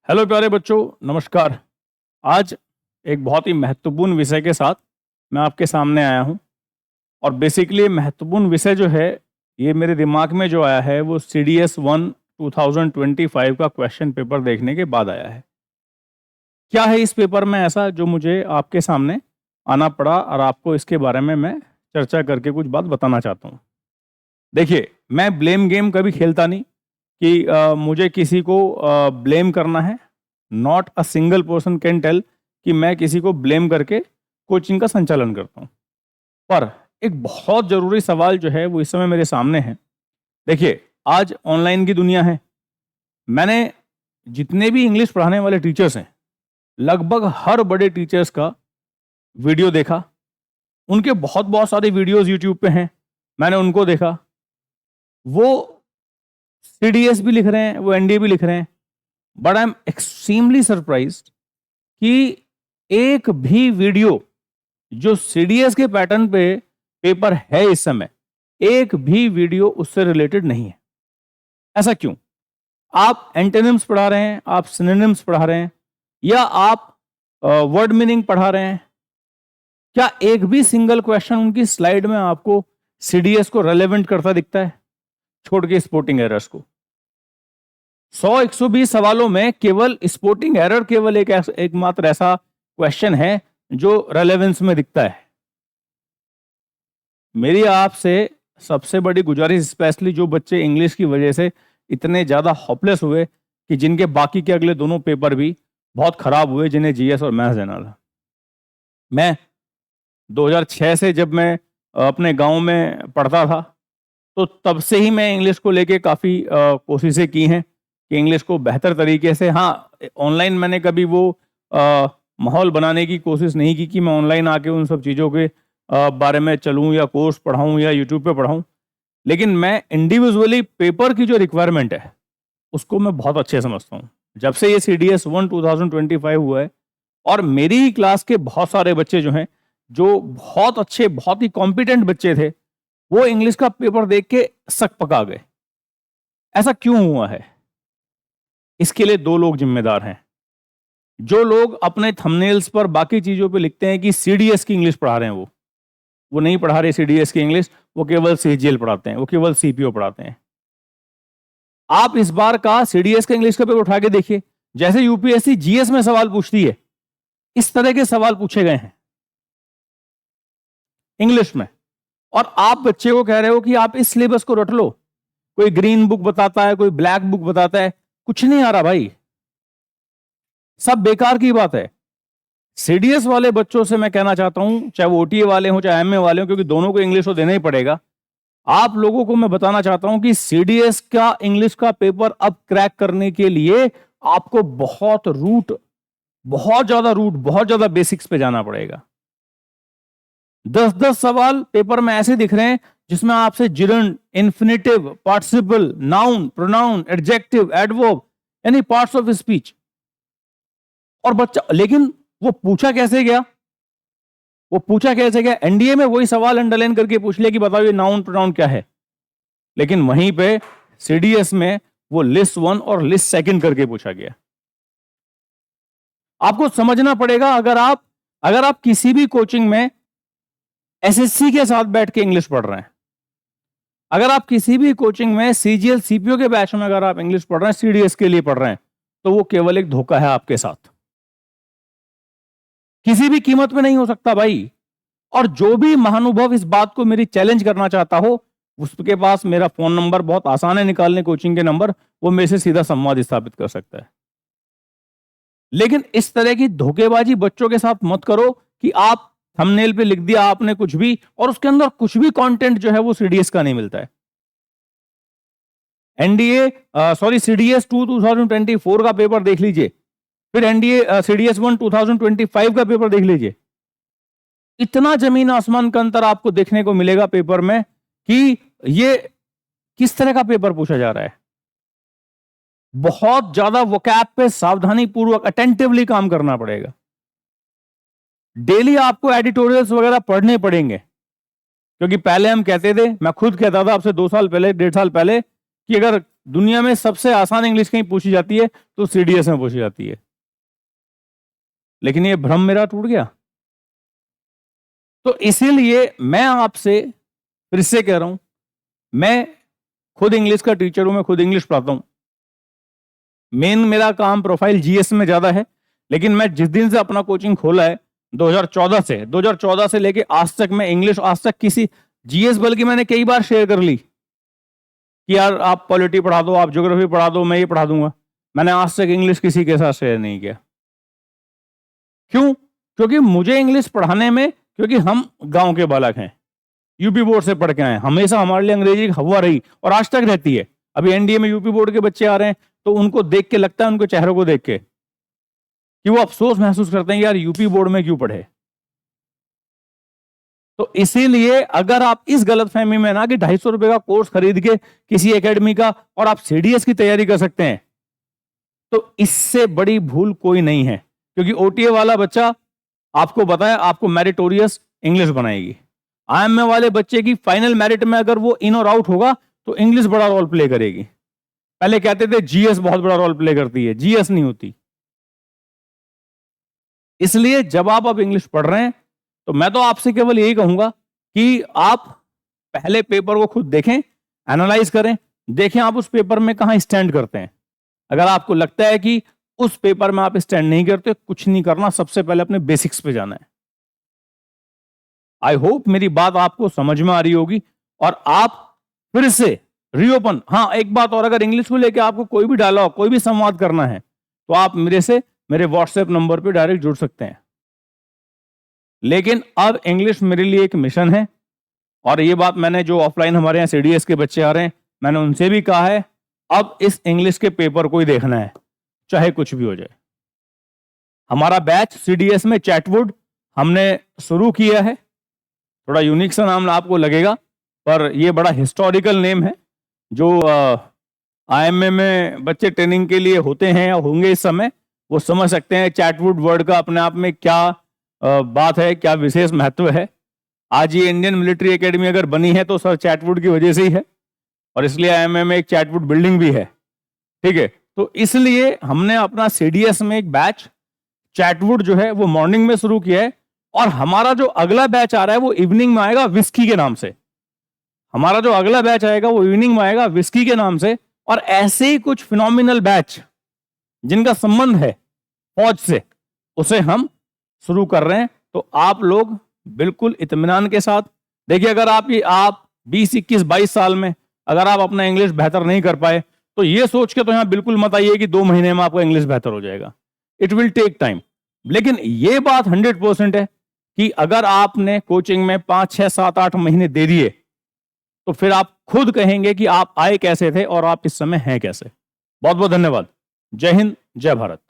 Hello प्यारे बच्चों, नमस्कार। आज एक बहुत ही महत्वपूर्ण विषय के साथ मैं आपके सामने आया हूं। और बेसिकली महत्वपूर्ण विषय जो है, ये मेरे दिमाग में जो आया है वो CDS 1 2025 का क्वेश्चन पेपर देखने के बाद आया है। क्या है इस पेपर में ऐसा जो मुझे आपके सामने आना पड़ा और आपको इसके बारे में मैं चर्चा करके कुछ बात बताना चाहता हूँ। देखिए, मैं ब्लेम गेम कभी खेलता नहीं कि मुझे किसी को ब्लेम करना है। Not a single person can tell कि मैं किसी को ब्लेम करके कोचिंग का संचालन करता हूँ। पर एक बहुत ज़रूरी सवाल जो है वो इस समय मेरे सामने है। देखिए, आज ऑनलाइन की दुनिया है। मैंने जितने भी इंग्लिश पढ़ाने वाले टीचर्स हैं, लगभग हर बड़े टीचर्स का वीडियो देखा। उनके बहुत बहुत सारे वीडियोस यूट्यूब पे हैं, मैंने उनको देखा। वो CDS भी लिख रहे हैं, वो NDA भी लिख रहे हैं। But I am extremely surprised कि एक भी वीडियो जो CDS के पैटर्न पे पेपर है इस समय, एक भी वीडियो उससे रिलेटेड नहीं है। ऐसा क्यों? आप एंटोनिम्स पढ़ा रहे हैं, आप सिनोनिम्स पढ़ा रहे हैं, या आप वर्ड मीनिंग पढ़ा रहे हैं, क्या एक भी सिंगल क्वेश्चन उनकी स्लाइड में आपको CDS को रेलेवेंट करता दिखता है? छोड़ के स्पोर्टिंग एरर्स को। 100-120 सवालों में केवल स्पोर्टिंग एरर केवल एकमात्र ऐसा क्वेश्चन है जो रेलेवेंस में दिखता है। मेरी आपसे सबसे बड़ी गुजारिश, स्पेशली जो बच्चे इंग्लिश की वजह से इतने ज्यादा होपलेस हुए कि जिनके बाकी के अगले दोनों पेपर भी बहुत खराब हुए, जिन्हें GS और मैथ्स देना था। मैं 2006 से जब मैं अपने गांव में पढ़ता था, तो तब से ही मैं इंग्लिश को लेके काफ़ी कोशिशें की हैं कि इंग्लिश को बेहतर तरीके से, हाँ, ऑनलाइन मैंने कभी वो माहौल बनाने की कोशिश नहीं की कि मैं ऑनलाइन आके उन सब चीज़ों के बारे में चलूँ या कोर्स पढ़ाऊँ या यूट्यूब पे पढ़ाऊँ। लेकिन मैं इंडिविजुअली पेपर की जो रिक्वायरमेंट है उसको मैं बहुत अच्छे समझता हूँ। जब से ये CDS 1 2025 हुआ है, और मेरी ही क्लास के बहुत सारे बच्चे जो हैं, जो बहुत अच्छे, बहुत ही कॉम्पिटेंट बच्चे थे, वो इंग्लिश का पेपर देख के सक पका गए। ऐसा क्यों हुआ है? इसके लिए दो लोग जिम्मेदार हैं। जो लोग अपने थंबनेल्स पर बाकी चीजों पे लिखते हैं कि CDS की इंग्लिश पढ़ा रहे हैं, वो नहीं पढ़ा रहे CDS की इंग्लिश, वो केवल CGL पढ़ाते हैं, वो केवल CPO पढ़ाते हैं। आप इस बार का CDS का इंग्लिश का पेपर उठा के देखिए, जैसे UPSC GS में सवाल पूछती है, इस तरह के सवाल पूछे गए हैं इंग्लिश में। और आप बच्चे को कह रहे हो कि आप इस सिलेबस को रट लो। कोई ग्रीन बुक बताता है, कोई ब्लैक बुक बताता है, कुछ नहीं आ रहा भाई, सब बेकार की बात है। CDS वाले बच्चों से मैं कहना चाहता हूं, चाहे वो OTA वाले हों चाहे MA वाले हों, क्योंकि दोनों को इंग्लिश तो देना ही पड़ेगा। आप लोगों को मैं बताना चाहता हूं कि CDS का इंग्लिश का पेपर अब क्रैक करने के लिए आपको बहुत ज्यादा बेसिक्स पे जाना पड़ेगा। 10-10 सवाल पेपर में ऐसे दिख रहे हैं जिसमें आपसे gerund, infinitive, participle, noun, pronoun, adjective, adverb, यानी पार्ट्स ऑफ स्पीच। और बच्चा, लेकिन वो पूछा कैसे गया? NDA में वही सवाल अंडरलाइन करके पूछ लिया कि बताओ ये नाउन प्रोनाउन क्या है। लेकिन वहीं पे CDS में वो लिस्ट 1 और लिस्ट 2 करके पूछा गया। आपको समझना पड़ेगा, अगर आप किसी भी कोचिंग में SSC के साथ बैठ के इंग्लिश पढ़ रहे हैं, अगर आप किसी भी कोचिंग में CGL CPO के बैच में अगर आप इंग्लिश पढ़ रहे हैं, CDS के लिए पढ़ रहे हैं, तो वो केवल एक धोखा है आपके साथ। किसी भी कीमत में नहीं हो सकता भाई। और जो भी महानुभव इस बात को मेरी चैलेंज करना चाहता हो, उसके पास मेरा फोन नंबर बहुत आसान है निकालने, कोचिंग के नंबर, वो मेरे से सीधा संवाद स्थापित कर सकता है। लेकिन इस तरह की धोखेबाजी बच्चों के साथ मत करो कि आप थंबनेल पे लिख दिया आपने कुछ भी, और उसके अंदर कुछ भी कंटेंट जो है वो CDS का नहीं मिलता है। CDS 2 2024 का पेपर देख लीजिए, फिर CDS 1 2025 का पेपर देख लीजिए। इतना जमीन आसमान का अंतर आपको देखने को मिलेगा पेपर में कि ये किस तरह का पेपर पूछा जा रहा है। बहुत ज्यादा वोकैब पे सावधानी पूर्वक, अटेंटिवली काम करना पड़ेगा। डेली आपको एडिटोरियल्स वगैरह पढ़ने पड़ेंगे, क्योंकि पहले हम कहते थे, मैं खुद कहता था आपसे 2 साल पहले, 1.5 साल पहले, कि अगर दुनिया में सबसे आसान इंग्लिश कहीं पूछी जाती है तो सीडीएस में पूछी जाती है। लेकिन ये भ्रम मेरा टूट गया। तो इसीलिए मैं आपसे फिर से कह रहा हूं, मैं खुद इंग्लिश का टीचर हूं, मैं खुद इंग्लिश पढ़ाता हूं। मेन मेरा काम प्रोफाइल जीएस में ज्यादा है, लेकिन मैं जिस दिन से अपना कोचिंग खोला है 2014 से लेके आज तक मैं इंग्लिश, आज तक किसी जीएस बल्कि मैंने कई बार शेयर कर ली कि यार आप पॉलिटी पढ़ा दो, आप ज्योग्राफी पढ़ा दो, मैं ये पढ़ा दूंगा। मैंने आज तक इंग्लिश किसी के साथ शेयर नहीं किया। क्यों? क्योंकि मुझे इंग्लिश पढ़ाने में, क्योंकि हम गांव के बालक हैं, यूपी बोर्ड से पढ़ के आए, हमेशा हमारे लिए अंग्रेजी की हवा रही और आज तक रहती है। अभी एनडीए में यूपी बोर्ड के बच्चे आ रहे हैं तो उनको देख के लगता है, उनके चेहरों को देख के, कि वो अफसोस महसूस करते हैं यार यूपी बोर्ड में क्यों पढ़े। तो इसीलिए अगर आप इस गलतफहमी में ना कि 250 रुपए का कोर्स खरीद के किसी एकेडमी का और आप सीडीएस की तैयारी कर सकते हैं, तो इससे बड़ी भूल कोई नहीं है। क्योंकि ओटीए वाला बच्चा आपको बताया आपको मेरिटोरियस इंग्लिश बनाएगी। आईएमए वाले बच्चे की फाइनल मेरिट में अगर वो इन और आउट होगा तो इंग्लिश बड़ा रोल प्ले करेगी। पहले कहते थे जीएस बहुत बड़ा रोल प्ले करती है, जीएस नहीं होती। इसलिए जब आप अब इंग्लिश पढ़ रहे हैं तो मैं तो आपसे केवल यही कहूंगा कि आप पहले पेपर को खुद देखें, एनालाइज करें, देखें आप उस पेपर में कहां स्टैंड करते हैं। अगर आपको लगता है कि उस पेपर में आप स्टैंड नहीं करते, कुछ नहीं करना, सबसे पहले अपने बेसिक्स पे जाना है। आई होप मेरी बात आपको समझ में आ रही होगी और आप फिर से रीओपन। हाँ, एक बात और, अगर इंग्लिश को लेकर आपको कोई भी डायलॉग, कोई भी संवाद करना है तो आप मेरे व्हाट्सएप नंबर पे डायरेक्ट जुड़ सकते हैं। लेकिन अब इंग्लिश मेरे लिए एक मिशन है और ये बात मैंने, जो ऑफलाइन हमारे यहाँ सीडीएस के बच्चे आ रहे हैं, मैंने उनसे भी कहा है, अब इस इंग्लिश के पेपर को ही देखना है, चाहे कुछ भी हो जाए। हमारा बैच सीडीएस में चैटवुड हमने शुरू किया है। थोड़ा यूनिक सा नाम आपको लगेगा, पर यह बड़ा हिस्टोरिकल नेम है। जो आईएमए में बच्चे ट्रेनिंग के लिए होते हैं या होंगे इस समय, वो समझ सकते हैं चैटवुड वर्ड का अपने आप में क्या बात है, क्या विशेष महत्व है। आज ये इंडियन मिलिट्री एकेडमी अगर बनी है तो सर चैटवुड की वजह से ही है, और इसलिए आईएमए में एक चैटवुड बिल्डिंग भी है। ठीक है, तो इसलिए हमने अपना सीडीएस में एक बैच चैटवुड जो है वो मॉर्निंग में शुरू किया है, और हमारा जो अगला बैच आ रहा है वो इवनिंग में आएगा विस्की के नाम से। हमारा जो अगला बैच आएगा वो इवनिंग में आएगा विस्की के नाम से। और ऐसे ही कुछ फिनोमिनल बैच जिनका संबंध है फौज से, उसे हम शुरू कर रहे हैं। तो आप लोग बिल्कुल इत्मीनान के साथ देखिए, अगर आप 20, 21, 22 साल में अगर आप अपना इंग्लिश बेहतर नहीं कर पाए तो ये सोच के तो यहां बिल्कुल मत आइए कि 2 महीने में आपका इंग्लिश बेहतर हो जाएगा। It will take time. लेकिन ये बात 100% है कि अगर आपने कोचिंग में 5, 6, 7, 8 महीने दे दिए तो फिर आप खुद कहेंगे कि आप आए कैसे थे और आप इस समय हैं कैसे। बहुत बहुत धन्यवाद। जय हिंद, जय भारत।